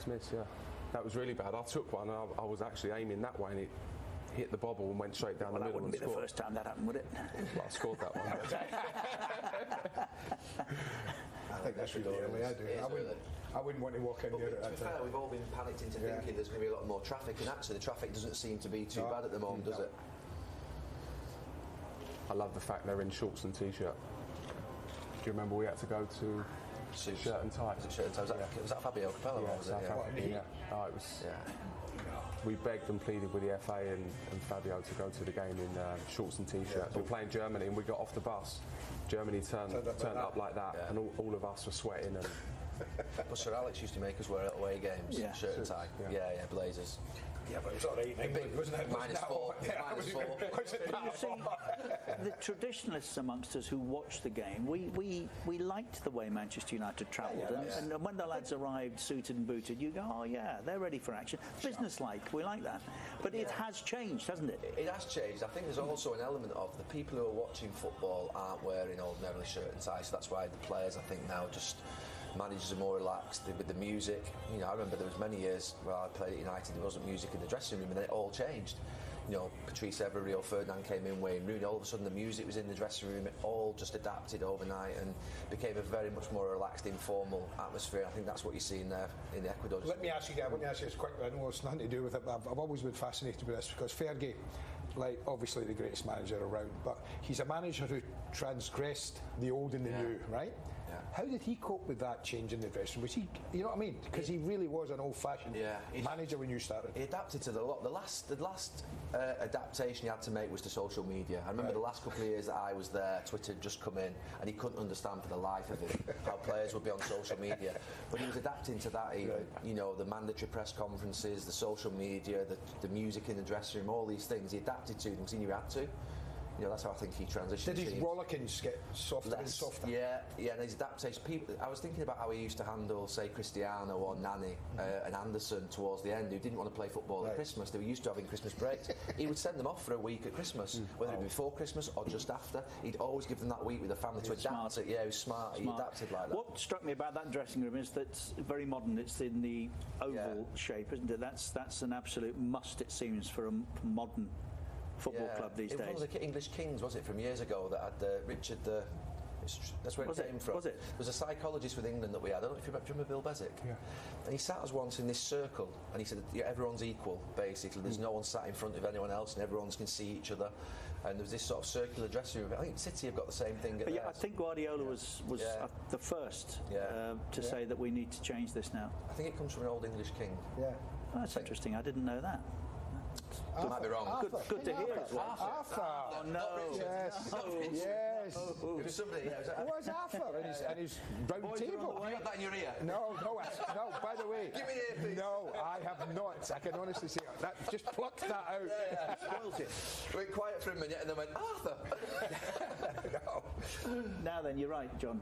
6 miss, yeah. That was really bad. I took one and I was actually aiming that way and it hit the bobble and went straight down the middle. That wouldn't be the first time that happened, would it? Well, I scored that one. I think that's really early. I wouldn't want to walk in there. To be fair, we've all been panicked into thinking there's going to be a lot more traffic, and actually the traffic doesn't seem to be too bad at the moment, does it? I love the fact they're in shorts and t-shirt. Do you remember we had to go to shirt and tie? Was it shirt and tie? Was that Fabio Capello? Yeah, was it? Yeah. Oh, it was. Yeah. We begged and pleaded with the FA and Fabio to go to the game in shorts and t-shirts. We were playing Germany and we got off the bus. Germany turned up like that, and all of us were sweating. And well, Sir Alex used to make us wear at away games, shirt and tie. Yeah, Blazers. Yeah, but it was all right in England, wasn't it? -4. You see, the traditionalists amongst us who watched the game, we liked the way Manchester United travelled, and when the lads arrived suited and booted, you go, oh yeah, they're ready for action. Business-like, we like that. But it has changed, hasn't it? It has changed. I think there's also an element of the people who are watching football aren't wearing ordinarily shirt and tie, so that's why the players, I think, now just managers are more relaxed with the music. You know, I remember there was many years where I played at United, there wasn't music in the dressing room, and then it all changed. You know, Patrice Evra, Rio Ferdinand came in, Wayne Rooney, all of a sudden the music was in the dressing room. It all just adapted overnight and became a very much more relaxed, informal atmosphere. I think that's what you're seeing there in Ecuador. Let me ask you this quickly. I know it's nothing to do with it, but I've always been fascinated with this because Fergie, like obviously the greatest manager around, but he's a manager who transgressed the old and the new, right? Yeah. How did he cope with that change in the dressing room? Was he, you know what I mean? Because he really was an old-fashioned manager when you started. He adapted to the lot. The last adaptation he had to make was to social media. I remember the last couple of years that I was there, Twitter had just come in, and he couldn't understand for the life of him how players would be on social media. But he was adapting to that even. You know, the mandatory press conferences, the social media, the music in the dressing room, all these things. He adapted to them because he knew he had to. You know, that's how I think he transitioned. Did his rollickings get softer and softer? Yeah, and his adaptation. I was thinking about how he used to handle, say, Cristiano or Nani and Anderson towards the end, who didn't want to play football at Christmas. They were used to having Christmas breaks. He would send them off for a week at Christmas, whether it be before Christmas or just after. He'd always give them that week with the family to adapt it. Yeah, he was smart. He adapted like that. What struck me about that dressing room is that it's very modern. It's in the oval shape, isn't it? That's an absolute must, it seems, for a modern football club these days. It was one of the English kings, was it, from years ago, that had Richard the... That's where it came from. Was it? There was a psychologist with England that we had. I don't know if you remember Bill Beswick. Yeah. And he sat us once in this circle, and he said, everyone's equal, basically. There's no one sat in front of anyone else, and everyone can see each other. And there was this sort of circular dressing room. I think City have got the same thing. I think Guardiola was the first to say that we need to change this now. I think it comes from an old English king. Yeah. Oh, that's interesting. I didn't know that. Might be wrong. Good to hear as well. Arthur. Oh no. Yes. Yes. It was somebody. Where's Arthur and his round table? You got that in your ear? No. By the way. Give me the earpiece. No, I have not. I can honestly say that. Just plucked that out. Yeah. Spoiled it. Went quiet for a minute and then went Arthur. No. Now then, you're right, John.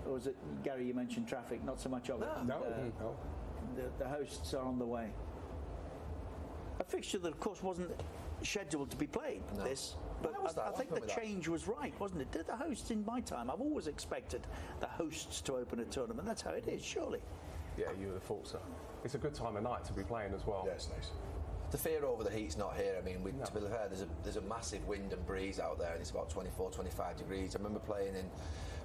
Or was it Gary? You mentioned traffic. Not so much of it. No. The hosts are on the way. A fixture that, of course, wasn't scheduled to be played. No. But I think the change was right, wasn't it? Did the hosts, in my time, I've always expected the hosts to open a tournament. That's how it is, surely. Yeah, you would have thought so. It's a good time of night to be playing as well. Yeah, it's nice. The fear over the heat's not here. I mean, to be fair, there's a massive wind and breeze out there, and it's about 24, 25 degrees. I remember playing in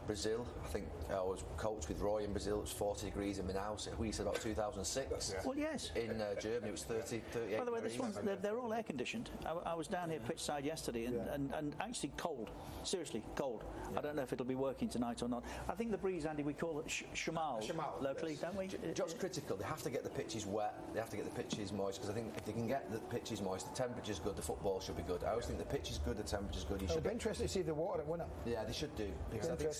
Brazil. I think I was coached with Roy in Brazil. It was 40 degrees in Manaus. We said about 2006. Well, yes. In Germany, it was 38 By the way, degrees. they're all air conditioned. I was down here pitch side yesterday and actually cold. Seriously, cold. Yeah. I don't know if it'll be working tonight or not. I think the breeze, Andy, we call it shamal locally, don't we? Just critical. They have to get the pitches wet. They have to get the pitches moist, because I think if they can get the pitches moist, the temperature's good, the football should be good. I always think the pitch is good, the temperature's good. It'll be interesting to see the water at winner. Yeah, they should do. Because I think,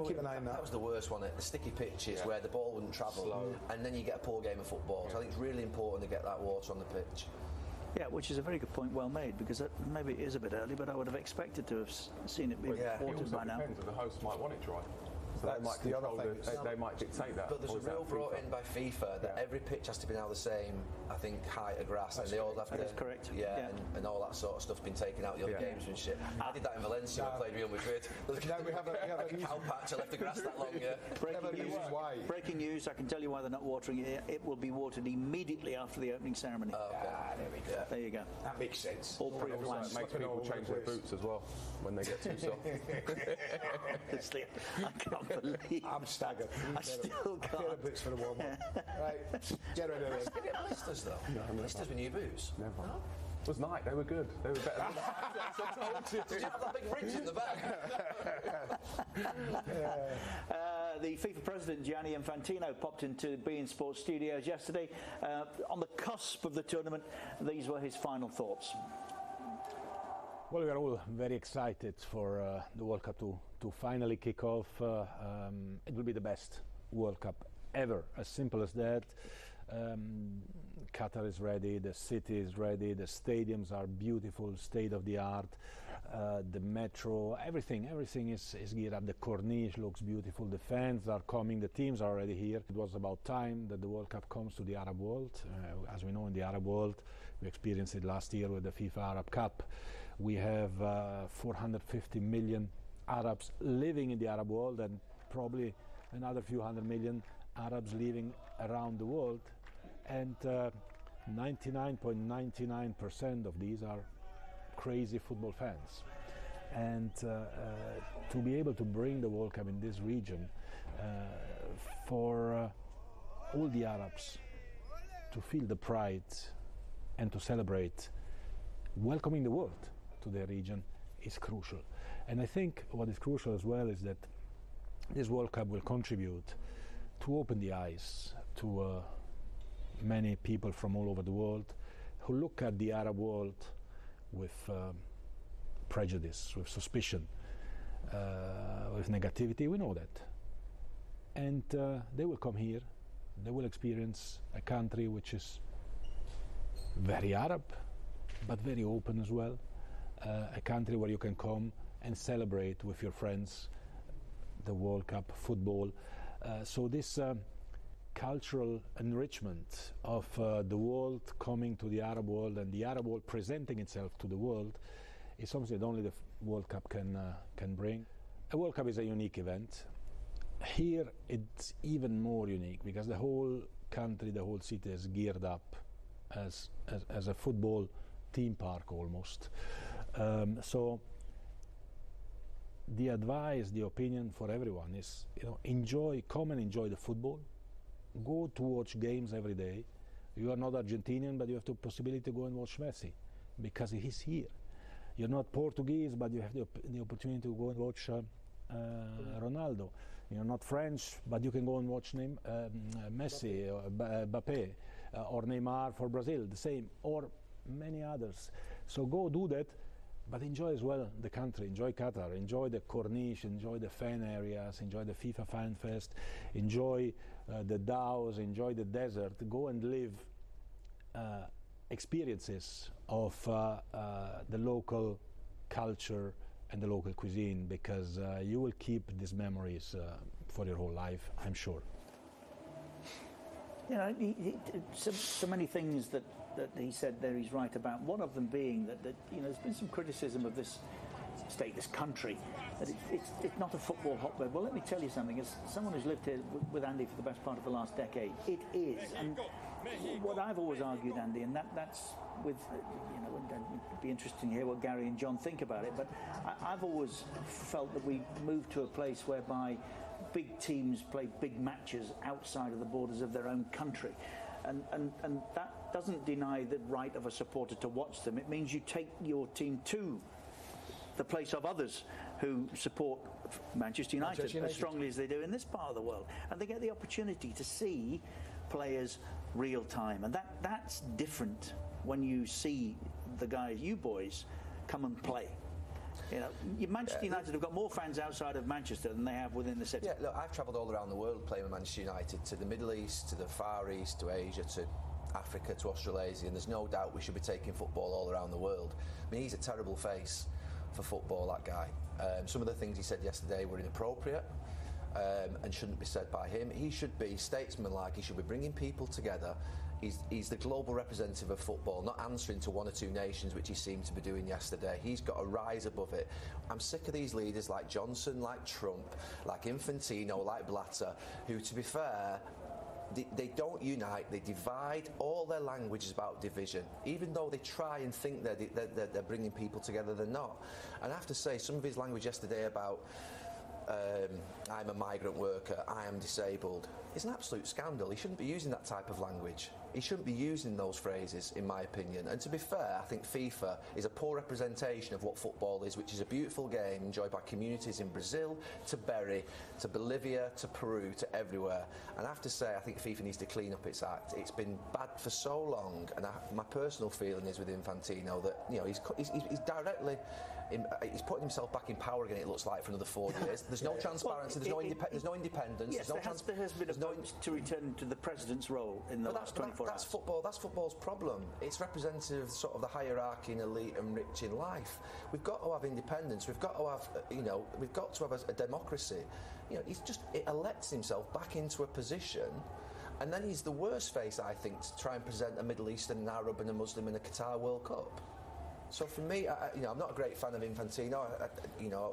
keep an eye on that. That was the worst one, the sticky pitches where the ball wouldn't travel, and then you get a poor game of football. So I think it's really important to get that water on the pitch. Yeah, which is a very good point, well made, because maybe it is a bit early, but I would have expected to have seen it be watered by now. Depends, the host might want it dry. So they might the other control thing. they might dictate that. But there's Or a is that rule brought FIFA? in by FIFA that every pitch has to be now the same, I think, height of grass, and they all have to. That's correct. Yeah, and all that sort of stuff's been taken out of the other games and shit. I did that in Valencia when I played Real Madrid. Now we have a cow patch. I left the grass that long. Yeah. Breaking news, I can tell you why they're not watering it. It will be watered immediately after the opening ceremony. There we go. There you go. That makes sense. All pre-planned. It makes people change their boots as well when they get too soft. Honestly, I can't believe. I'm staggered. I still A pair of can't. boots for the warm-up. Right, get rid of it. Did you get blisters though? No, Blisters with new boots? Never. It was nice. They were good. They were better than I told you. Did you have that big ridge in the back? The FIFA president Gianni Infantino popped into beIN Sports studios yesterday on the cusp of the tournament. These were his final thoughts. Well, we are all very excited for the World Cup to finally kick off. It will be the best World Cup ever, as simple as that. Qatar is ready, the city is ready, the stadiums are beautiful, state of the art, the metro, everything is geared up. The Corniche looks beautiful, the fans are coming, the teams are already here. It was about time that the World Cup comes to the Arab world. As we know, in the Arab world, we experienced it last year with the FIFA Arab Cup. We have 450 million Arabs living in the Arab world, and probably another few hundred million Arabs living around the world, and 99.99% of these are crazy football fans. And to be able to bring the World Cup in this region for all the Arabs to feel the pride and to celebrate welcoming the world to their region is crucial. And I think what is crucial as well is that this World Cup will contribute to open the eyes to many people from all over the world who look at the Arab world with prejudice, with suspicion, with negativity. We know that. And they will come here, they will experience a country which is very Arab, but very open as well. A country where you can come and celebrate with your friends the World Cup football. So this cultural enrichment of the world coming to the Arab world and the Arab world presenting itself to the world is something that only the World Cup can bring. A World Cup is a unique event. Here it's even more unique because the whole country, the whole city is geared up as a football theme park almost. So the advice, the opinion for everyone is, come and enjoy the football. Go to watch games every day. You are not Argentinian, but you have the possibility to go and watch Messi because he's here. You're not Portuguese, but you have the opportunity to go and watch Ronaldo. You're not French, but you can go and watch Messi, or Mbappé, or Neymar for Brazil, the same, or many others. So go do that, but enjoy as well the country, enjoy Qatar, enjoy the Corniche, enjoy the fan areas, enjoy the FIFA Fan Fest, enjoy the DAOs, enjoy the desert. Go and live experiences of the local culture and the local cuisine, because you will keep these memories for your whole life, I'm sure. So many things that he said there he's right about. One of them being that there's been some criticism of this state, this country, that it's not a football hotbed. Well, let me tell you something. As someone who's lived here with Andy for the best part of the last decade, it is. And what I've always argued, Andy, and that's with, and it'd be interesting to hear what Gary and John think about it, but I've always felt that we moved to a place whereby big teams play big matches outside of the borders of their own country. And that doesn't deny the right of a supporter to watch them. It means you take your team to the place of others who support Manchester United as strongly as they do in this part of the world. And they get the opportunity to see players real time. And that's different when you see the guys, you boys, come and play. Manchester United have got more fans outside of Manchester than they have within the city. Yeah, look, I've travelled all around the world playing with Manchester United, to the Middle East, to the Far East, to Asia, to Africa, to Australasia, and there's no doubt we should be taking football all around the world. I mean, he's a terrible face for football, that guy. Some of the things he said yesterday were inappropriate. and shouldn't be said by him. He should be statesmanlike. He should be bringing people together. He's the global representative of football, not answering to one or two nations, which he seemed to be doing yesterday. He's got to rise above it. I'm sick of these leaders like Johnson, like Trump, like Infantino, like Blatter, who, to be fair, they don't unite, they divide. All their language is about division. Even though they try and think they're bringing people together, they're not. And I have to say, some of his language yesterday about I'm a migrant worker, I am disabled, it's an absolute scandal. He shouldn't be using that type of language. He shouldn't be using those phrases, in my opinion. And to be fair, I think FIFA is a poor representation of what football is, which is a beautiful game enjoyed by communities in Brazil, to Bury, to Bolivia, to Peru, to everywhere. And I have to say, I think FIFA needs to clean up its act. It's been bad for so long, and my personal feeling is with Infantino that, you know, he's directly... he's putting himself back in power again, it looks like, for another 4 years. There's no transparency, there's no independence. Yes, there has been a vote to return to the president's role in the last 24 hours. That's football's problem. It's representative of sort of the hierarchy and elite and rich in life. We've got to have independence. We've got to have, we've got to have a democracy. You know, it elects himself back into a position. And then he's the worst face, I think, to try and present a Middle Eastern, an Arab and a Muslim in a Qatar World Cup. So for me, I'm not a great fan of Infantino.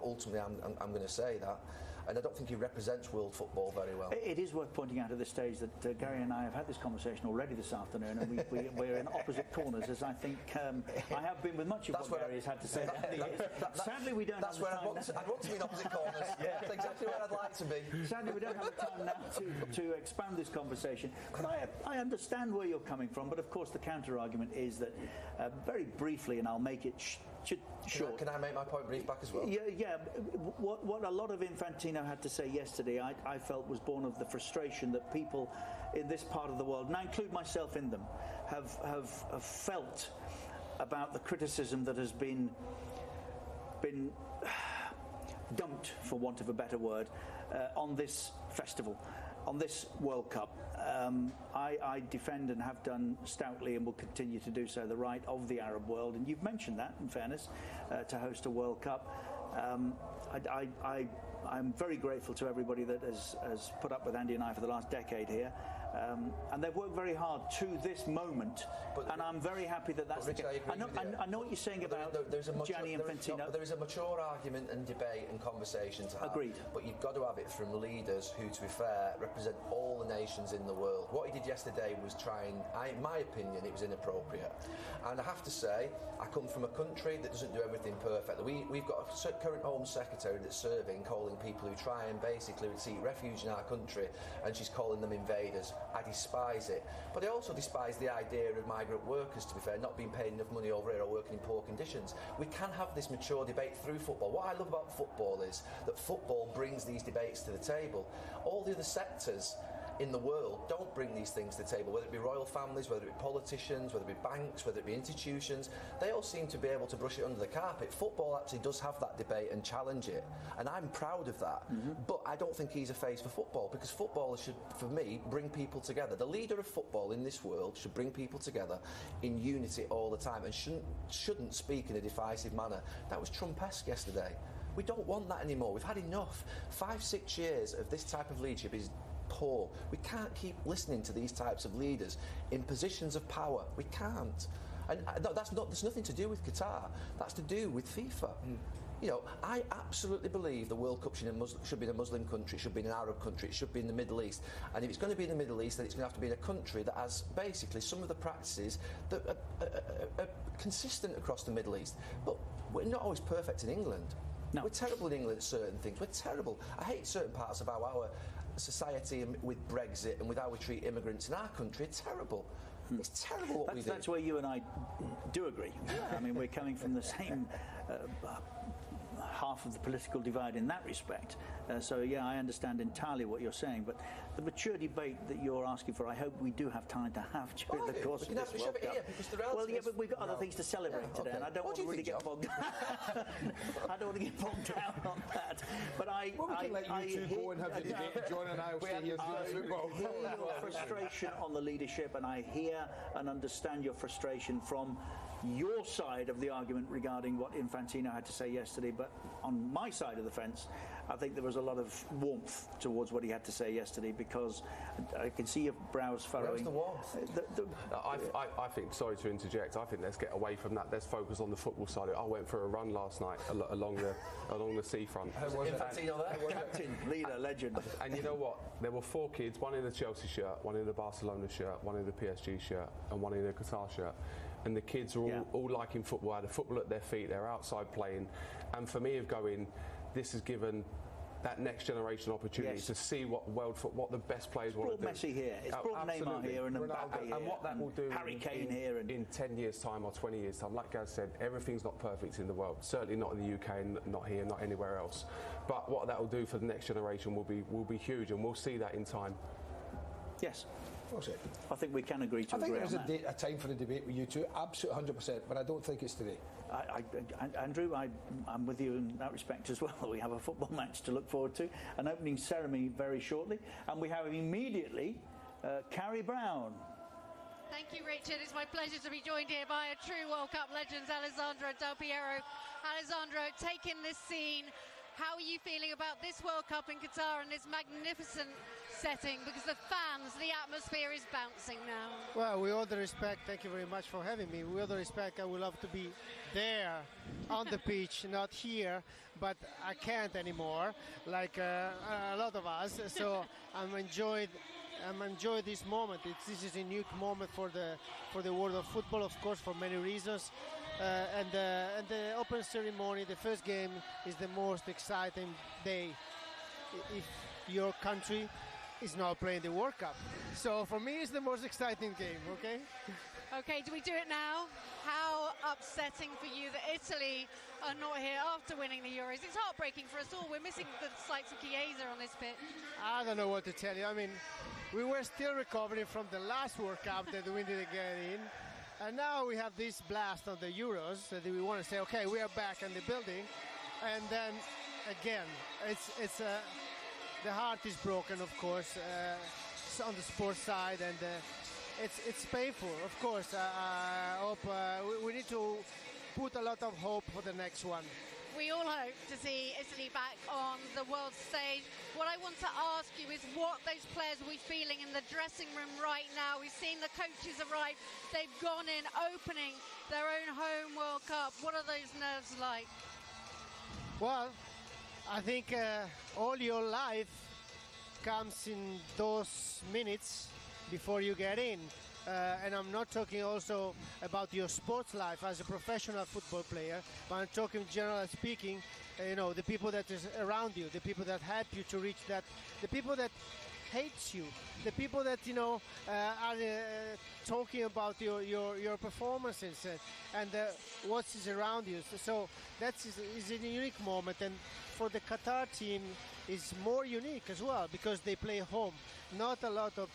Ultimately, I'm going to say that. And I don't think he represents world football very well. It is worth pointing out at this stage that Gary and I have had this conversation already this afternoon, and we're in opposite corners, as I think I have been with much of what Gary has had to say. Sadly, we don't have the time. I'd want to be in opposite corners. Yeah. That's exactly where I'd like to be. Sadly, we don't have the time now to expand this conversation. But I understand where you're coming from, but of course the counter-argument is that, very briefly, and I'll make it short. Can I make my point brief back as well? Yeah. What a lot of Infantino had to say yesterday, I felt, was born of the frustration that people in this part of the world, and I include myself in them, have felt about the criticism that has been dumped, for want of a better word, on this festival, on this World Cup. I defend and have done stoutly, and will continue to do so, the right of the Arab world, and you've mentioned that, in fairness, to host a World Cup. I'm very grateful to everybody that has put up with Andy and I for the last decade here. And they've worked very hard to this moment, and I'm very happy that that's the case. I know what you're saying about Gianni Infantino. There is a mature argument and debate and conversation to have. Agreed. But you've got to have it from leaders who, to be fair, represent all the nations in the world. What he did yesterday was in my opinion, it was inappropriate. And I have to say, I come from a country that doesn't do everything perfectly. We've got a current Home Secretary that's serving, calling people who try and basically seek refuge in our country, and she's calling them invaders. I despise it. But I also despise the idea of migrant workers, to be fair, not being paid enough money over here or working in poor conditions. We can have this mature debate through football. What I love about football is that football brings these debates to the table. All the other sectors in the world don't bring these things to the table, whether it be royal families, whether it be politicians, whether it be banks, whether it be institutions. They all seem to be able to brush it under the carpet. Football actually does have that debate and challenge it, and I'm proud of that. But I don't think he's a face for football, because football should, for me, bring people together. The leader of football in this world should bring people together in unity all the time, and shouldn't speak in a divisive manner. That was Trump-esque yesterday. We don't want that anymore. We've had enough. 5-6 years of this type of leadership is poor. We can't keep listening to these types of leaders in positions of power. We can't. And there's nothing to do with Qatar. That's to do with FIFA. You know, I absolutely believe the World Cup should be in a Muslim country, it should be in an Arab country, it should be in the Middle East. And if it's going to be in the Middle East, then it's going to have to be in a country that has basically some of the practices that are consistent across the Middle East. But we're not always perfect in England. No. We're terrible in England at certain things. We're terrible. I hate certain parts of our society, and with Brexit and with how we treat immigrants in our country. It's terrible. It's terrible what we do. That's where you and I do agree. I mean, we're coming from the same half of the political divide in that respect. So, yeah, I understand entirely what you're saying, but the mature debate that you're asking for, I hope we do have time to have during the course of this World Cup. Well, yeah, but we've got other things to celebrate today, and I don't want to really get bogged down. I don't want to get bogged down on that. But we can let you two go and have the debate. John and I will stay here doing football. I hear your frustration on the leadership, and I hear and understand your frustration from your side of the argument regarding what Infantino had to say yesterday. But on my side of the fence, I think there was a lot of warmth towards what he had to say yesterday, because I can see your brows furrowing. Where's the warmth? I think, sorry to interject, I think let's get away from that. Let's focus on the football side. I went for a run last night along the seafront. Infantino there? Captain, leader, legend. And you know what? There were 4 kids, one in the Chelsea shirt, one in the Barcelona shirt, one in the PSG shirt, and one in the Qatar shirt. And the kids are all liking football, had the football at their feet, they're outside playing. And for me, this has given that next generation opportunity to see what the best players want to do. It's brought Messi here, it's brought Neymar here, and Mbappe here, and what that will do Harry Kane here, and in 10 years' time or 20 years' time. Like Gaz said, everything's not perfect in the world. Certainly not in the UK, and not here, not anywhere else. But what that will do for the next generation will be huge, and we'll see that in time. Yes. I think we can agree to agree on that. I think there's a time for the debate with you two, absolutely 100%, but I don't think it's today. Andrew, I'm with you in that respect as well. We have a football match to look forward to, an opening ceremony very shortly, and we have immediately Carrie Brown. Thank you, Richard. It's my pleasure to be joined here by a true World Cup legend, Alessandro Del Piero. Alessandro, taking this scene, how are you feeling about this World Cup in Qatar and this magnificent setting? Because the fans, the atmosphere is bouncing now. Well, with all the respect, thank you very much for having me. With all the respect, I would love to be there on the pitch, not here, but I can't anymore, like a lot of us. So I'm enjoying this moment. This is a unique moment for the world of football, of course, for many reasons. And the open ceremony, the first game, is the most exciting day if your country is not playing the World Cup. So for me, it's the most exciting game, okay? Okay, do we do it now? How upsetting for you that Italy are not here after winning the Euros. It's heartbreaking for us all. We're missing the sights of Chiesa on this pitch. I don't know what to tell you. I mean, we were still recovering from the last World Cup that we didn't get in. And now we have this blast on the Euros that we want to say, okay, we are back in the building. And then again, the heart is broken, of course, on the sports side, and it's painful, of course. I hope we need to put a lot of hope for the next one. We all hope to see Italy back on the world stage. What I want to ask you is what those players will be feeling in the dressing room right now. We've seen the coaches arrive. They've gone in, opening their own home World Cup. What are those nerves like? Well, I think all your life comes in those minutes before you get in. And I'm not talking also about your sports life as a professional football player, but I'm talking generally speaking, the people that is around you, the people that help you to reach that, the people that hates you, the people that are talking about your performances and what is around you. So that is a unique moment, and for the Qatar team is more unique as well because they play home. Not a lot of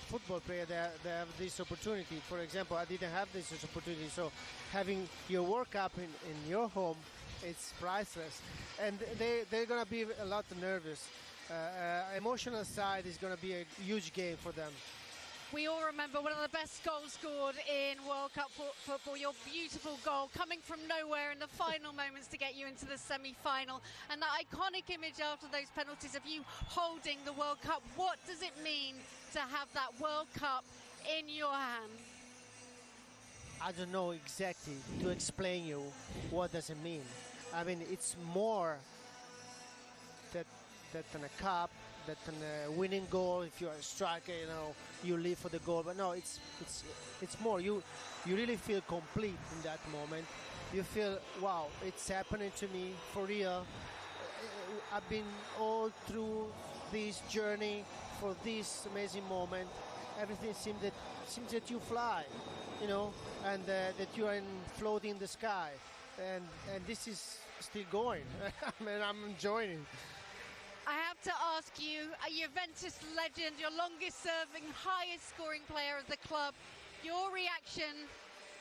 football players that have this opportunity. For example, I didn't have this opportunity, so having your World Cup in your home, it's priceless. And they're going to be a lot nervous. Emotional side is going to be a huge game for them. We all remember one of the best goals scored in World Cup football, your beautiful goal coming from nowhere in the final moments to get you into the semi-final, and that iconic image after those penalties of you holding the World Cup. What does it mean to have that World Cup in your hand? I don't know exactly to explain you what does it mean. I mean, it's more than a cup, than a winning goal. If you're a striker, you live for the goal. But no, it's more. You really feel complete in that moment. You feel, wow, it's happening to me for real. I've been all through this journey for this amazing moment. Everything seems that you fly, and that you are floating in the sky, and this is still going. I mean, I'm enjoying it. I have to ask you, a Juventus legend, your longest-serving, highest-scoring player of the club, your reaction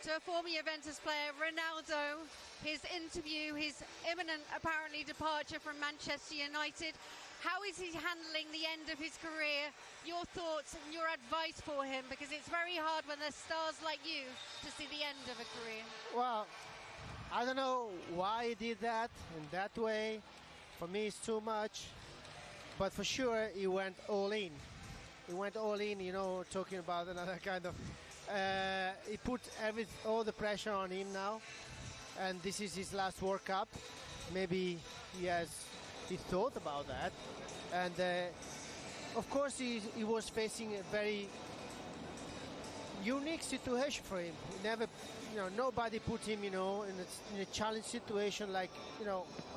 to a former Juventus player, Ronaldo, his interview, his imminent, apparently, departure from Manchester United. How is he handling the end of his career? Your thoughts and your advice for him, because it's very hard when there's stars like you to see the end of a career. Well, I don't know why he did that in that way. For me, it's too much. But for sure, he went all in. He went all in, you know, talking about another kind of... he put all the pressure on him now. And this is his last World Cup. Maybe he thought about that. And of course, he was facing a very unique situation for him. He never, nobody put him, in a challenge situation like,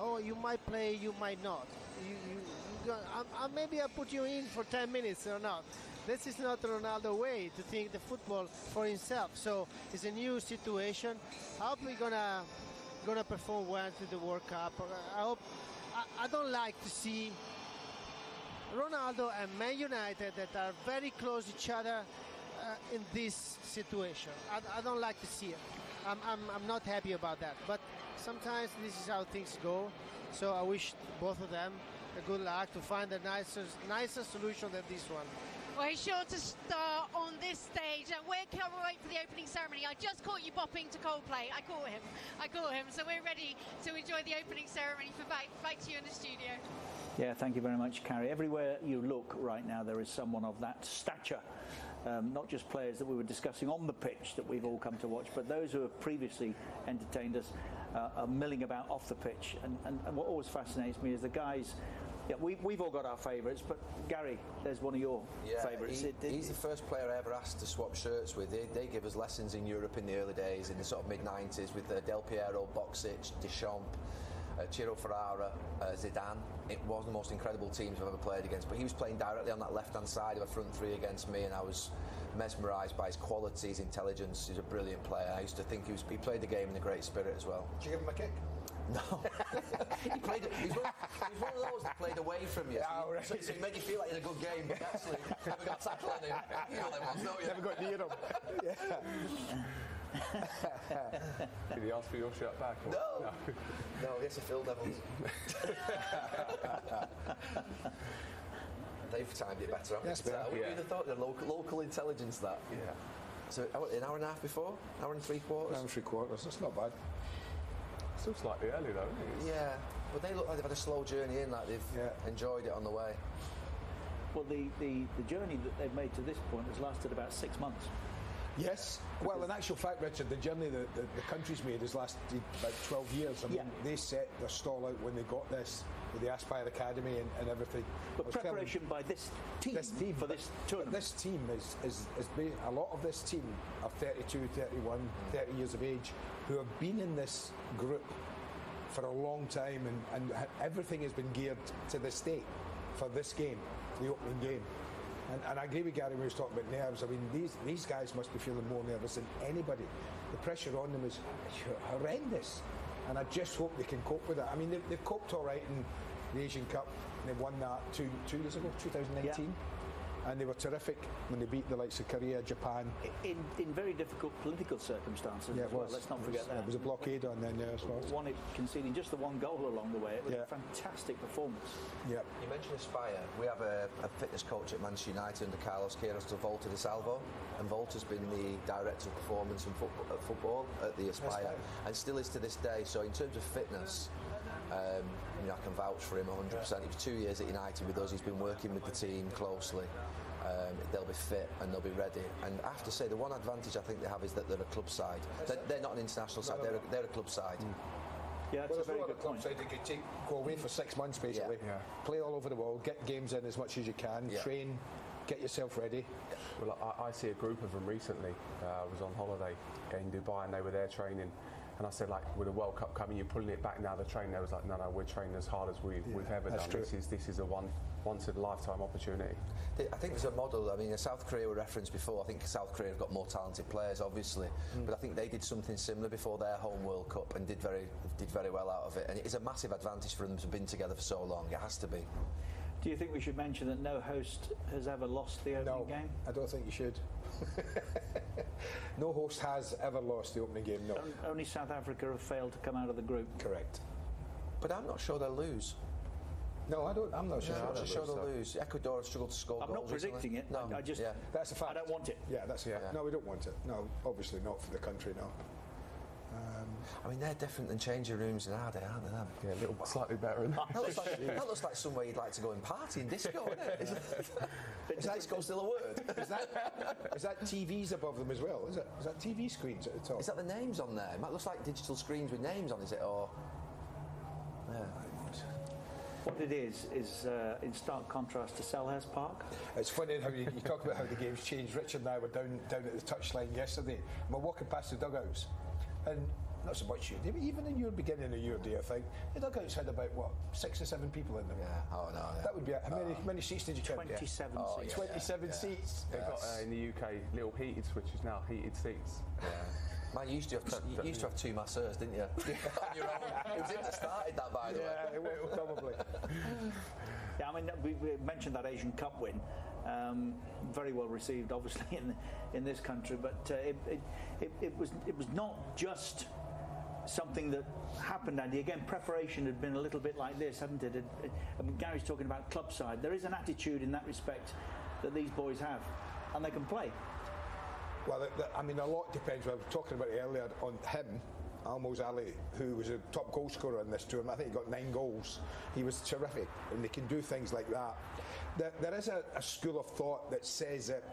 oh, you might play, you might not. Maybe I put you in for 10 minutes or not. This is not Ronaldo way to think the football for himself. So it's a new situation. I hope we're gonna perform well to the World Cup. I don't like to see Ronaldo and Man United that are very close to each other in this situation. I don't like to see it. I'm not happy about that. But sometimes this is how things go. So I wish both of them a good luck to find a nicer solution than this one. Well, he's sure to start on this stage, and we can't wait for the opening ceremony. I just caught you bopping to Coldplay. I caught him. So we're ready to enjoy the opening ceremony for back to you in the studio. Yeah, thank you very much, Carrie. Everywhere you look right now, there is someone of that stature. Not just players that we were discussing on the pitch that we've all come to watch, but those who have previously entertained us are milling about off the pitch. And what always fascinates me is the guys. Yeah, we've all got our favourites, but Gary, there's one of your favourites. He's the first player I ever asked to swap shirts with. They give us lessons in Europe in the early days, in the sort of mid-90s, with Del Piero, Boksic, Deschamps, Ciro Ferrara, Zidane. It was the most incredible teams I've ever played against, but he was playing directly on that left-hand side of a front three against me, and I was mesmerised by his quality, his intelligence. He's a brilliant player. I used to think he played the game in a great spirit as well. Did you give him a kick? No. He's one of those that played away from you. Yeah, right. So it made you feel like it's a good game, but actually, never got tackled on him. You know them ones, don't you? Never got near him. Yeah. Did he ask for your shirt back? Or? No, yes, a Phil Devils. They've timed it better, haven't they? I wouldn't have thought the local intelligence that. Yeah. So an hour and a half before? Hour and 3/4? Hour and 3/4. That's not bad. Still slightly early though, isn't it? Yeah, but they look like they've had a slow journey in, like they've enjoyed it on the way. Well, the journey that they've made to this point has lasted about 6 months. Yes. Well, in actual fact, Richard, the journey that the country's made has lasted about 12 years. I mean, they set their stall out when they got this, with the Aspire Academy and everything. But preparation by this team for this tournament. This team is a lot of this team are 32, 31, 30 years of age, who have been in this group for a long time, and everything has been geared to this day for this game, the opening game. And I agree with Gary when he was talking about nerves. I mean, these guys must be feeling more nervous than anybody. The pressure on them is horrendous, and I just hope they can cope with it. I mean, they've coped all right in the Asian Cup. They won that two years ago, 2019. Yeah. And they were terrific when they beat the likes of Korea, Japan. In very difficult political circumstances as well. Let's not forget that. There was a blockade on then there as well. Conceding just the one goal along the way. It was a fantastic performance. Yeah. You mentioned Aspire. We have a fitness coach at Manchester United under Carlos Queiroz, Volta de Salvo. And Volta's been the director of performance and football at the Aspire. And still is to this day. So in terms of fitness, I can vouch for him 100%. He was 2 years at United with us. He's been working with the team closely. They'll be fit and they'll be ready. And I have to say, the one advantage I think they have is that they're a club side. They're not an international side. They're a club side. Yeah, that's a very good club side. They could go away for 6 months basically. Yeah. Play all over the world. Get games in as much as you can. Yeah. Train. Get yourself ready. Well, I see a group of them recently. I was on holiday in Dubai and they were there training. And I said, like, with the World Cup coming, you're pulling it back now, the training. They was like, no, we're training as hard as we've ever done. True. This is a once-in-a-lifetime opportunity. I think there's a model. I mean, South Korea were referenced before. I think South Korea have got more talented players, obviously. But I think they did something similar before their home World Cup and did very well out of it. And it is a massive advantage for them to have been together for so long. It has to be. Do you think we should mention that no host has ever lost the opening game? I don't think you should. No host has ever lost the opening game, no. Only South Africa have failed to come out of the group. Correct. But I'm not sure they'll lose. No, I'm not sure. I'm not sure they'll lose. Ecuador have struggled to score goals. I'm not predicting it. No, that's a fact. I don't want it. Yeah, that's a fact. No, we don't want it. No, obviously not for the country, no. I mean, they're different than changing rooms in our day, aren't they? Them? Yeah, a little bit slightly better. That looks like somewhere you'd like to go and party and disco, isn't it? Is disco still a word? Is that TVs above them as well? Is that TV screens at the top? Is that the names on there? It looks like digital screens with names on, is it? Or yeah. What it is in stark contrast to Selhurst Park. It's funny how you talk about how the game's changed. Richard and I were down at the touchline yesterday, and we're walking past the dugouts, and not so much you, but even in your beginning of your day, I think the dugouts had about 6 or 7 people in them. Yeah. Oh no. Yeah. That would be how many seats did you count? 27 seats. 27 seats. They've got in the UK little heated switches now, heated seats. Yeah. Man, you used to have 2 masseurs, didn't you? On your own. It was him that started that, by the way. Yeah, it will, probably. Yeah, I mean, we mentioned that Asian Cup win. Very well received, obviously, in this country. But it was not just something that happened, Andy. Again, preparation had been a little bit like this, hadn't it? I mean, Gary's talking about club side. There is an attitude in that respect that these boys have, and they can play. Well, I mean, a lot depends. We were talking about it earlier on him, Almos Ali, who was a top goal scorer in this tournament. I think he got 9 goals. He was terrific, and they can do things like that. There is a school of thought that says that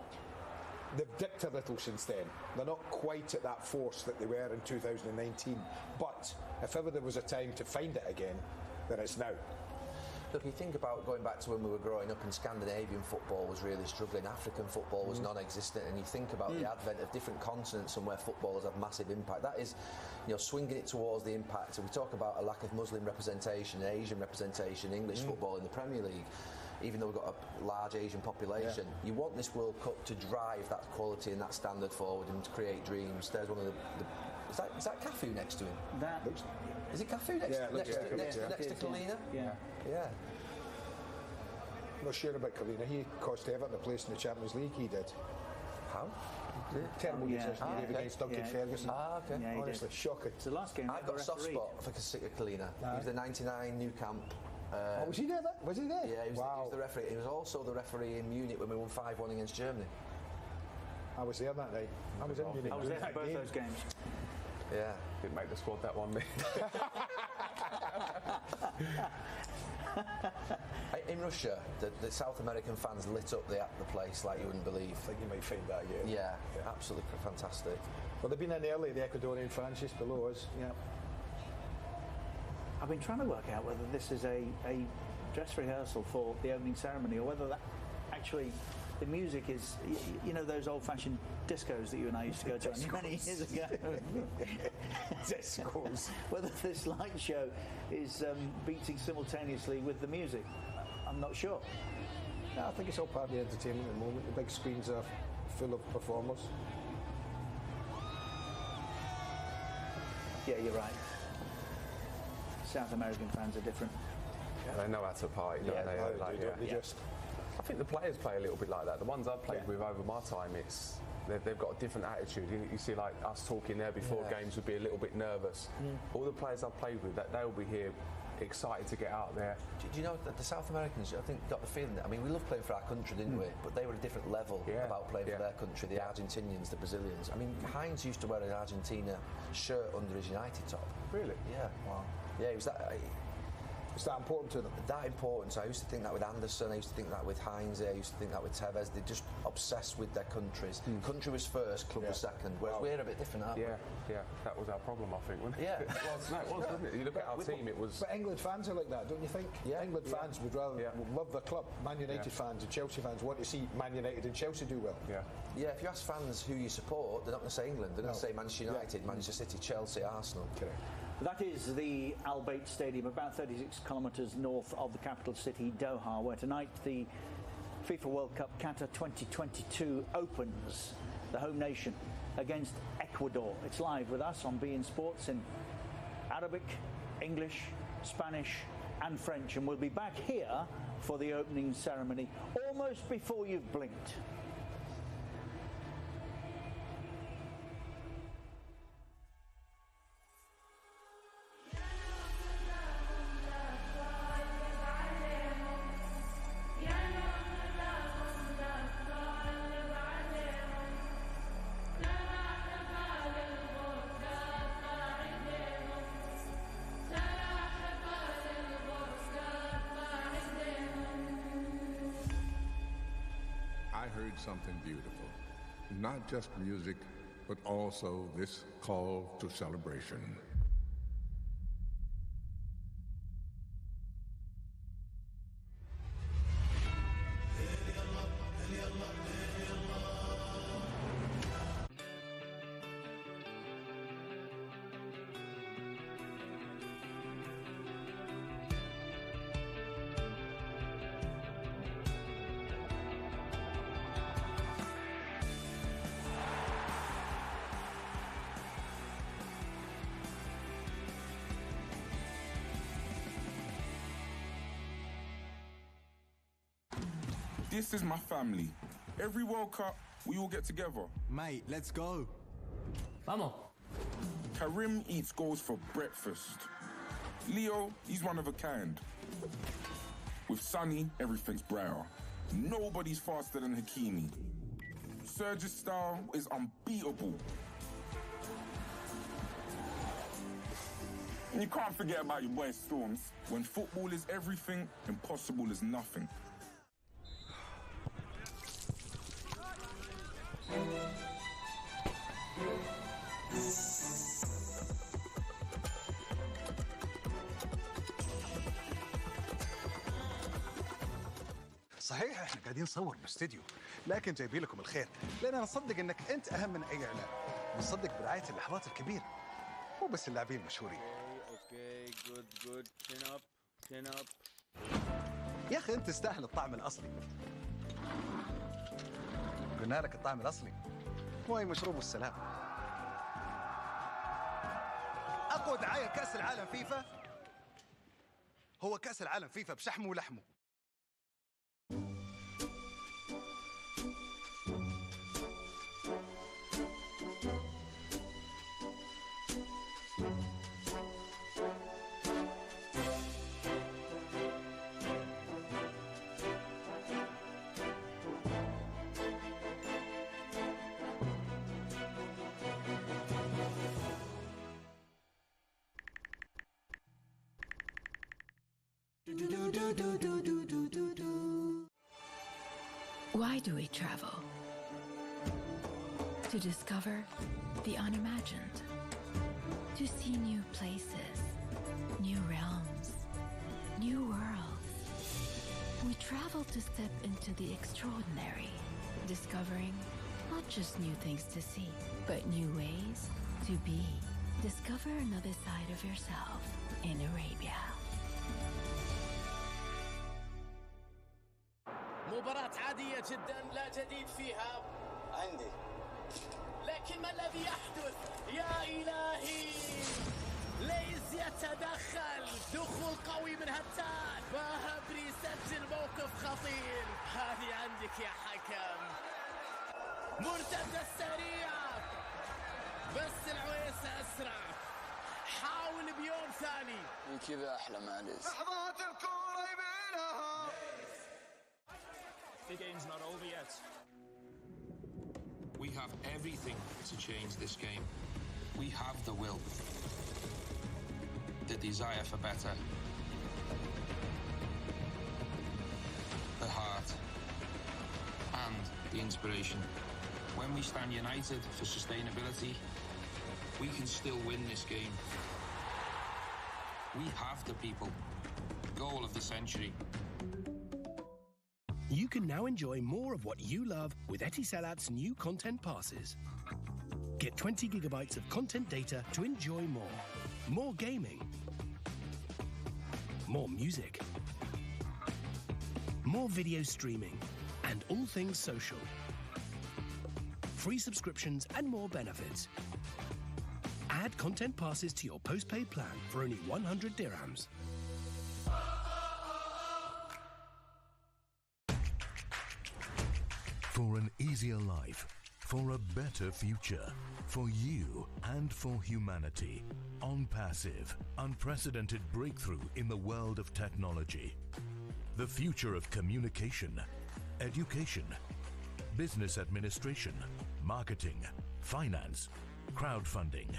they've dipped a little since then. They're not quite at that force that they were in 2019. But if ever there was a time to find it again, then it's now. Look, you think about going back to when we were growing up and Scandinavian football was really struggling, African football was non-existent, and you think about the advent of different continents and where footballers have massive impact. That is, swinging it towards the impact. So we talk about a lack of Muslim representation, Asian representation, English football in the Premier League. Even though we've got a large Asian population, you want this World Cup to drive that quality and that standard forward and to create dreams. There's one of the is that Cafu next to him? Is it Cafu next to Kalina? Yeah. Yeah. I'm not sure about Kalina. He cost Everton a place in the Champions League. He did. How? Terrible decision he gave against Duncan Ferguson. Okay. Yeah, honestly, shocking. It's the last game. I've got a soft spot for Kalina. He was the '99 Nou Camp. Was he there? Was he there? Yeah, he was the referee. He was also the referee in Munich when we won 5-1 against Germany. I was there that night. I was in Munich. I was there for both those games. Yeah. Didn't make the squad that one, me. In Russia, the South American fans lit up the place like you wouldn't believe. I think you might find that again. Yeah, absolutely fantastic. Well, they've been in early, the Ecuadorian fans just below us. Yeah. I've been trying to work out whether this is a dress rehearsal for the opening ceremony or whether that actually the music is, those old-fashioned discos that you and I used to go to many years ago. Discos. Whether this light show is beating simultaneously with the music, I'm not sure. No, I think it's all part of the entertainment at the moment. The big screens are full of performers. Yeah, you're right. South American fans are different. Yeah, they know how to party, don't they? I think the players play a little bit like that. The ones I've played with over my time, they've got a different attitude. You see, like us talking there before games would be a little bit nervous. All the players I've played with, they'll be here excited to get out there. Do you know that the South Americans, I think, got the feeling that, I mean, we loved playing for our country, didn't we? But they were a different level about playing for their country, the Argentinians, the Brazilians. I mean, Heinz used to wear an Argentina shirt under his United top. Really? Yeah. Wow. Yeah, he was that... Is that important to them? That important. So I used to think that with Anderson, I used to think that with Heinz, I used to think that with Tevez. They're just obsessed with their countries. Country was first, club was second. Whereas we're a bit different, aren't we? Yeah, that was our problem, I think, wasn't it? Yeah. It was, wasn't it? You look at our team, it was... But England fans are like that, don't you think? Yeah. England fans would rather love their club. Man United fans and Chelsea fans want to see Man United and Chelsea do well. Yeah. Yeah, if you ask fans who you support, they're not going to say England. They're going to say Manchester United, Manchester City, Chelsea, Arsenal. Correct. That is the Al Bayt Stadium, about 36 kilometres north of the capital city, Doha, where tonight the FIFA World Cup Qatar 2022 opens. The home nation against Ecuador. It's live with us on beIN Sports in Arabic, English, Spanish and French, and we'll be back here for the opening ceremony almost before you've blinked. heard something beautiful. Not just music, but also this call to celebration. This is my family. Every World Cup, we all get together. Mate, let's go. Vamos. Karim eats goals for breakfast. Leo, he's one of a kind. With Sonny, everything's brighter. Nobody's faster than Hakimi. Serge's style is unbeatable. And you can't forget about your boy Storms. When football is everything, impossible is nothing. صحيح احنا قاعدين نصور باستديو، لكن جايبين لكم الخير، لأننا نصدق انك انت اهم من اي اعلان، نصدق برعاية اللحظات الكبيرة، مو بس اللاعبين المشهورين. اوكي جود chin up. يا اخي انت تستاهل الطعم الاصلي. قلنا لك الطعم الاصلي، مو اي مشروب والسلام. اقوى دعاية كأس العالم فيفا هو كأس العالم فيفا بشحمه ولحمه. Why do we travel? To discover the unimagined, to see new places, new realms, new worlds. We travel to step into the extraordinary, discovering not just new things to see, but new ways to be. Discover another side of yourself in Arabia. مباراة عادية جدا لا جديد فيها عندي، لكن ما الذي يحدث؟ يا إلهي، ليز يتدخل، دخول قوي من هتان، فهبري يسجل موقف خطير. هذه عندك يا حكم، مرتدة سريعة بس العويسة أسرع، حاول بيوم ثاني. كذا أحلى مع ليز. لحظات الكورة يبينها. The game's not over yet. We have everything to change this game. We have the will, the desire for better, the heart, and the inspiration. When we stand united for sustainability, we can still win this game. We have the people. Goal of the century. You can now enjoy more of what you love with Etisalat's new content passes. Get 20 gigabytes of content data to enjoy more. More gaming. More music. More video streaming. And all things social. Free subscriptions and more benefits. Add content passes to your postpaid plan for only 100 dirhams. For an easier life, for a better future, for you and for humanity. On Passive, unprecedented breakthrough in the world of technology. The future of communication, education, business administration, marketing, finance, crowdfunding.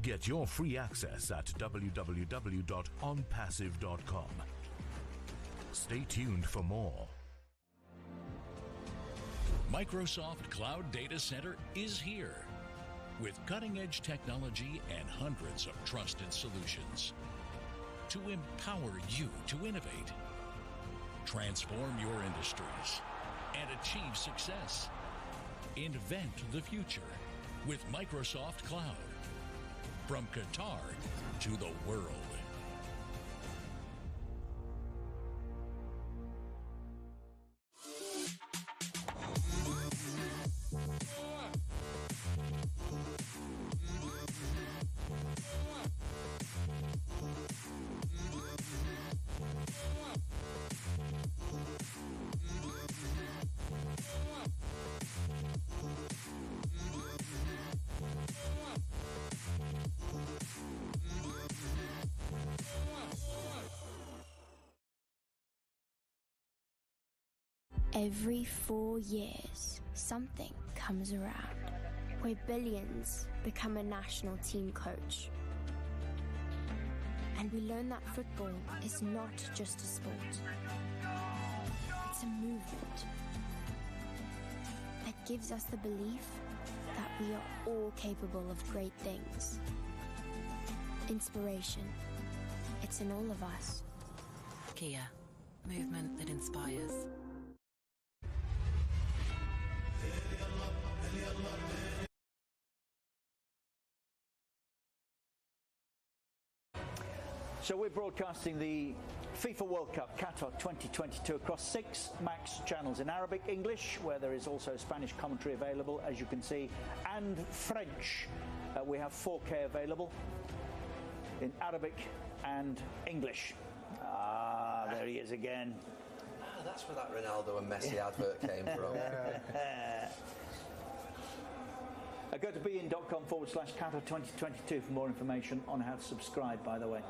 Get your free access at www.onpassive.com. Stay tuned for more. Microsoft Cloud Data Center is here with cutting-edge technology and hundreds of trusted solutions to empower you to innovate, transform your industries, and achieve success. Invent the future with Microsoft Cloud. From Qatar to the world. Every 4 years, something comes around where billions become a national team coach. And we learn that football is not just a sport. It's a movement that gives us the belief that we are all capable of great things. Inspiration. It's in all of us. Kia. Movement that inspires. So we're broadcasting the FIFA World Cup Qatar 2022 across 6 Max channels in Arabic, English, where there is also Spanish commentary available, as you can see, and French. We have 4K available in Arabic and English. Ah, there he is again. Ah, that's where that Ronaldo and Messi advert came from. Go to bein.com/Qatar 2022 for more information on how to subscribe, by the way.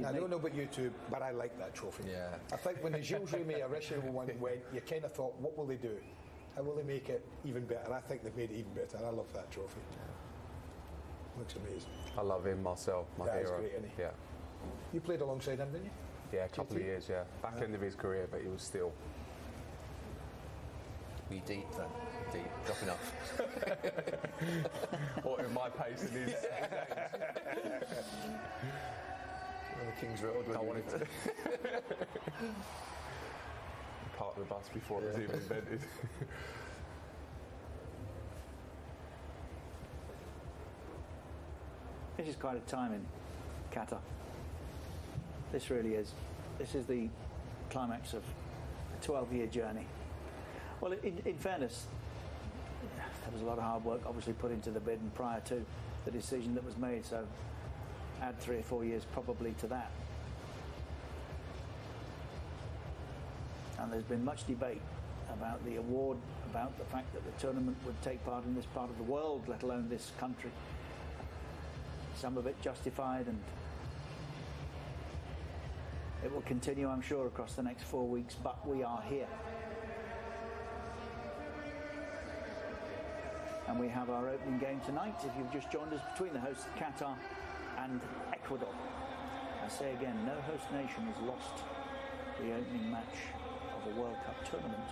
I don't know about you two, but I like that trophy. Yeah. I think when the Gilles Rimet original one went, you kind of thought, what will they do? How will they make it even better? And I think they've made it even better. I love that trophy. Looks amazing. I love him, Marcel, my hero. He's great, isn't he? Yeah. You played alongside him, didn't you? Yeah, a couple of years, yeah. Back end of his career, but he was still... We deep then? Deep. Dropping off. What, in my pace and his... On the King's Road. I wanted to... Park the bus before it was even invented. This is quite a time in Qatar. This really is. This is the climax of a 12-year journey. Well, in fairness, there was a lot of hard work obviously put into the bid and prior to the decision that was made, so add 3 or 4 years probably to that. And there's been much debate about the award, about the fact that the tournament would take part in this part of the world, let alone this country. Some of it justified, and it will continue, I'm sure, across the next 4 weeks, but we are here. And we have our opening game tonight, if you've just joined us, between the hosts Qatar and Ecuador. I say again, no host nation has lost the opening match of a World Cup tournament.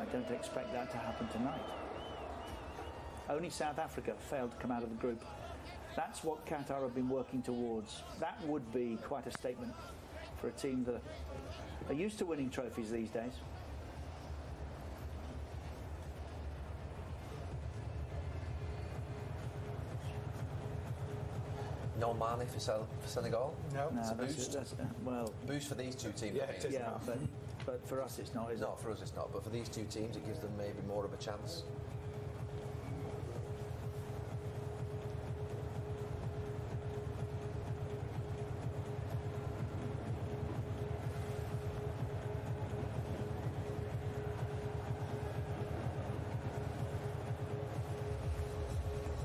I don't expect that to happen tonight. Only South Africa failed to come out of the group. That's what Qatar have been working towards. That would be quite a statement for a team that are used to winning trophies these days. No Mane for Senegal? No. It's a boost. Well, boost for these two teams. Yeah, but for us it's not, is it? No, for us it's not, but for these two teams it gives them maybe more of a chance.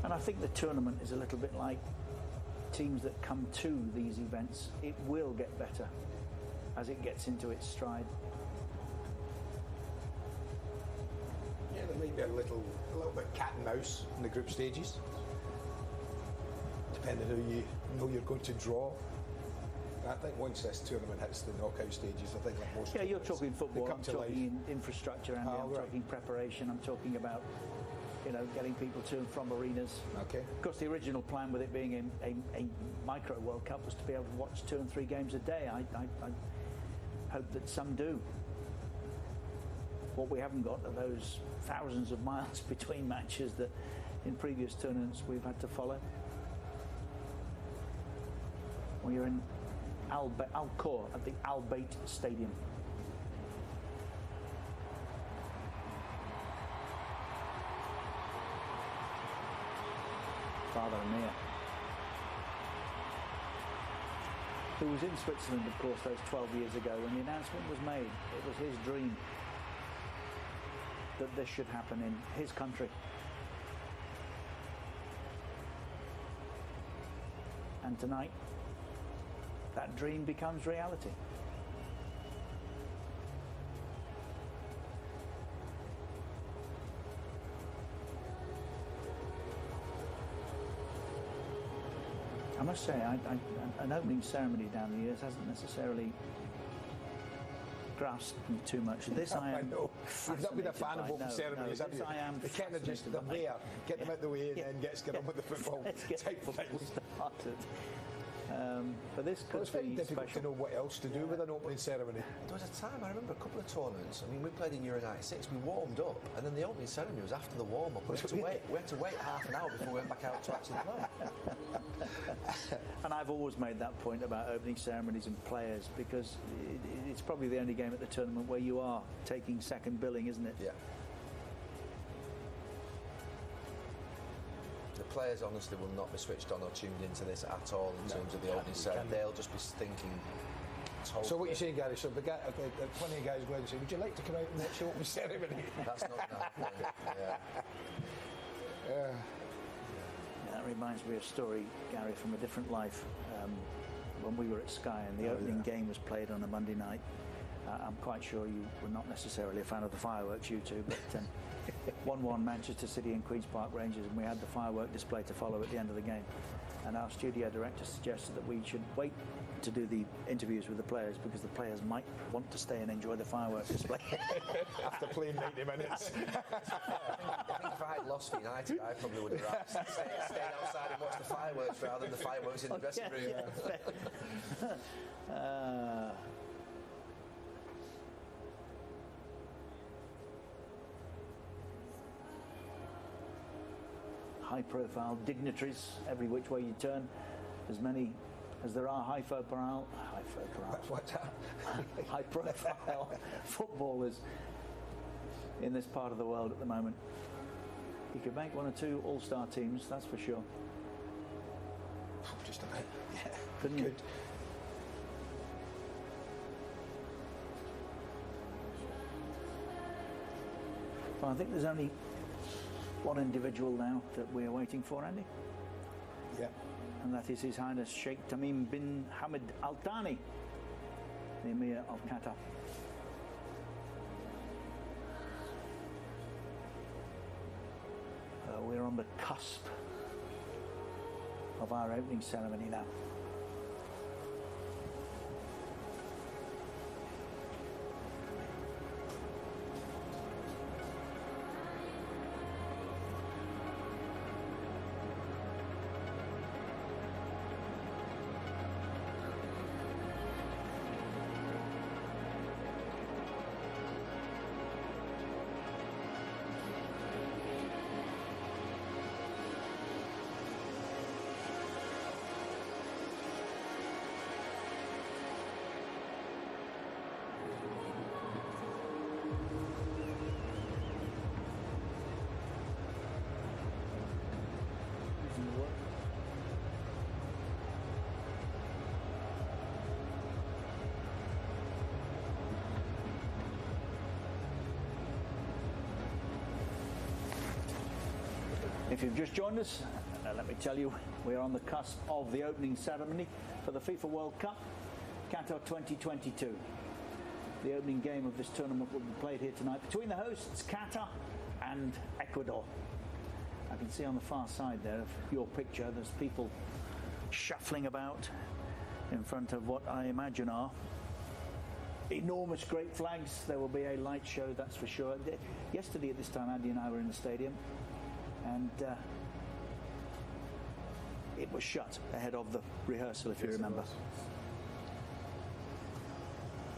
And I think the tournament is a little bit like teams that come to these events. It will get better as it gets into its stride. Yeah, there might be a little bit cat and mouse in the group stages, depending on who you know you're going to draw. I think once this tournament hits the knockout stages, I think like most. Yeah, you're talking football. I'm talking life. Infrastructure, and I'm talking preparation. I'm talking about, getting people to and from arenas. Okay. Of course, the original plan with it being a micro World Cup was to be able to watch 2 and 3 games a day. I hope that some do. What we haven't got are those thousands of miles between matches that in previous tournaments we've had to follow. Well, you're in Al Khor at the Al Bayt Stadium. Father Amir, who was in Switzerland, of course, those 12 years ago when the announcement was made. It was his dream that this should happen in his country. And tonight, that dream becomes reality. I must say, an opening ceremony down the years hasn't necessarily grasped me too much. This I am. You've not been a fan of open ceremonies, have you? I am. They kind of just, they're there, get them out the way, and then get on with the football. Let's get type football started. But this could it's very be difficult special. to know what else to do with an opening ceremony. There was a time, I remember a couple of tournaments, I mean, we played in Euro 96, we warmed up, and then the opening ceremony was after the warm-up. We had to wait half an hour before we went back out to actually play. And I've always made that point about opening ceremonies and players, because it's probably the only game at the tournament where you are taking second billing, isn't it? Yeah. The players honestly will not be switched on or tuned into this at all in terms of the opening ceremony. They'll just be thinking. Totally. So what you're saying, Gary? So the guy, plenty of guys go out and say, "Would you like to come out and watch the opening ceremony?" That's not happening. Yeah. That reminds me of a story, Gary, from a different life. When we were at Sky and the opening game was played on a Monday night. I'm quite sure you were not necessarily a fan of the fireworks, you two, but 1-1 Manchester City and Queen's Park Rangers, and we had the firework display to follow at the end of the game. And our studio director suggested that we should wait to do the interviews with the players because the players might want to stay and enjoy the firework display. After playing 90 minutes. I think if I had lost for United, I probably would have rather stayed outside and watched the fireworks rather than the fireworks in the dressing room. High-profile dignitaries every which way you turn, as many as there are high-profile footballers in this part of the world at the moment. You could make 1 or 2 all-star teams, that's for sure. Just about. Yeah. Couldn't you? Well, I think there's only one individual now that we're waiting for, Andy. Yeah. And that is His Highness Sheikh Tamim bin Hamad Al Thani, the Emir of Qatar. We're on the cusp of our opening ceremony now. If you've just joined us, let me tell you, we're on the cusp of the opening ceremony for the FIFA World Cup, Qatar 2022. The opening game of this tournament will be played here tonight between the hosts, Qatar and Ecuador. I can see on the far side there of your picture, there's people shuffling about, in front of what I imagine are enormous great flags. There will be a light show, that's for sure. Yesterday at this time, Andy and I were in the stadium, and it was shut ahead of the rehearsal, if you remember.